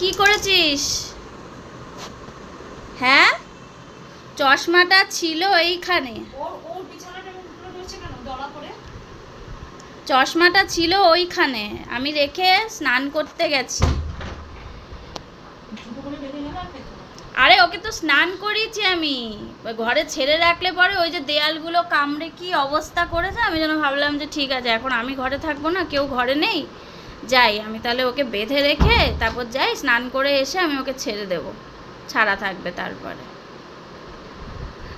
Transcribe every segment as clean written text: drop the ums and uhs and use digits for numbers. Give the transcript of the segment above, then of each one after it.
কি করেছিস? হ্যাঁ, চশমাটা ছিল এইখানে। চশমাটা ছিল ওইখানে, আমি রেখে স্নান করতে গেছি। আরে ওকে তো স্নান করিয়েছি আমি, ঘরে ছেড়ে রাখলে পরে ওই যে দেয়ালগুলো কামড়ে কি অবস্থা করেছে, আমি যেন ভাবলাম যে ঠিক আছে এখন আমি ঘরে থাকবো না, কেউ ঘরে নেই, যাই আমি তাহলে ওকে বেঁধে রেখে তারপর যাই স্নান করে এসে আমি ওকে ছেড়ে দেবো, ছাড়া থাকবে তারপরে।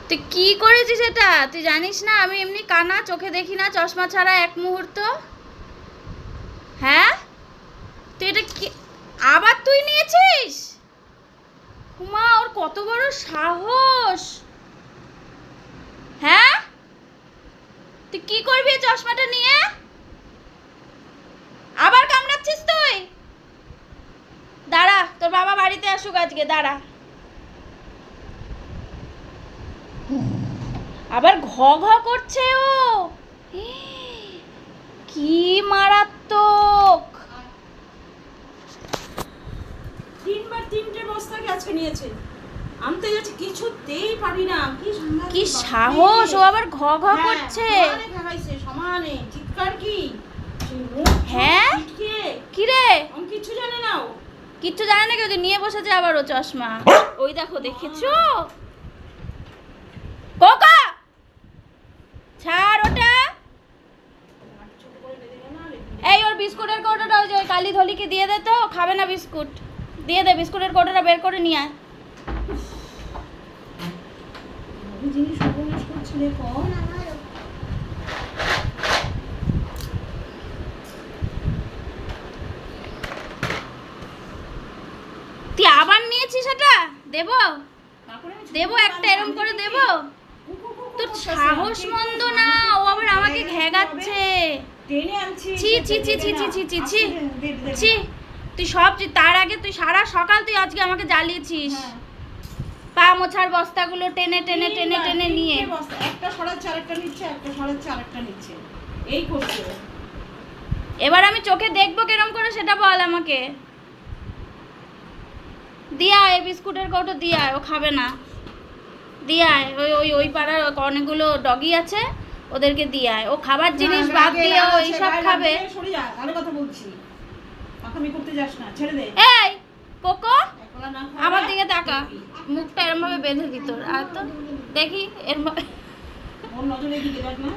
তুই কি করেছিস এটা? তুই জানিস না আমি এমনি কানা, চোখে দেখি না চশমা ছাড়া এক মুহূর্ত। হ্যাঁ, তুই এটা কি আবার তুই নিয়েছিস? মা, ওর কত বড় সাহস! হ্যাঁ, তুই কি করবি এই চশমাটা নিয়ে? আবার কামড়াচ্ছিস তুই? দাঁড়া, তোর বাবা বাড়িতে আসুক আজকে, দাঁড়া। আবার ঘ ঘ করছে ও, কি মারাত্মক! তিনটে বস্তা আজকে নিয়েছে, আনতে যাচ্ছে কিছুতেই পারি না। কি সাহস! ও আবার ঘ ঘ করছে সমানে চিৎকার। কি হ্যাঁ, কি রে? কিছু জানে না, ও কিচ্ছু জানে না, কেউ নিয়ে বসেছে আবার ও চশমা। ওই দেখো, দেখেছো? কোকা, ছাড় ওটা। এই ওর বিস্কুটের কৌটোটা ওই যে ওই কালি ধলিকে দিয়ে দে তো, খাবে না বিস্কুট, দিয়ে দে বিস্কুটের কৌটোটা বের করে নিয়ে আয়। তুই আবার নিয়েছিস এটা? দেবো দেবো একটা এরম করে দেবো? তোর সাহস মন্দ না, ও আবার আমাকে ঘেগাচ্ছে। ছি ছি ছি ছি ছি ছি ছি ছি ছি, তুই সব, তার আগে তুই সারা সকাল তুই আজকে আমাকে জ্বালিয়েছিস। পা মোছার বস্তাগুলো টেনে টেনে টেনে টেনে নিয়ে একটা সরাচ্ছে আরেকটা নিচ্ছে, একটা সরাচ্ছে আরেকটা নিচ্ছে, এই করছে। এবার আমি চোখে দেখবো কেরম করে সেটা বল আমাকে। দিয়া এই বিস্কুটের কৌটো দিয়া, ও খাবে না, দিয়া ওই ওই ওই পাড়ার অনেকগুলো ডগি আছে, ওদেরকে দিয়ে আয়। ও খাবার জিনিস বাদ দিয়ে ও এইসব খাবে। সরে যা, ভালো কথা বলছি, পাকামি করতে যাস না, ছেড়ে দে। এই কোকো, আমার দিকে তাকা, মুখটা এরম ভাবে বেঁধে দিত আর তো দেখি এরম ওর নজরে দিকে দেখ না।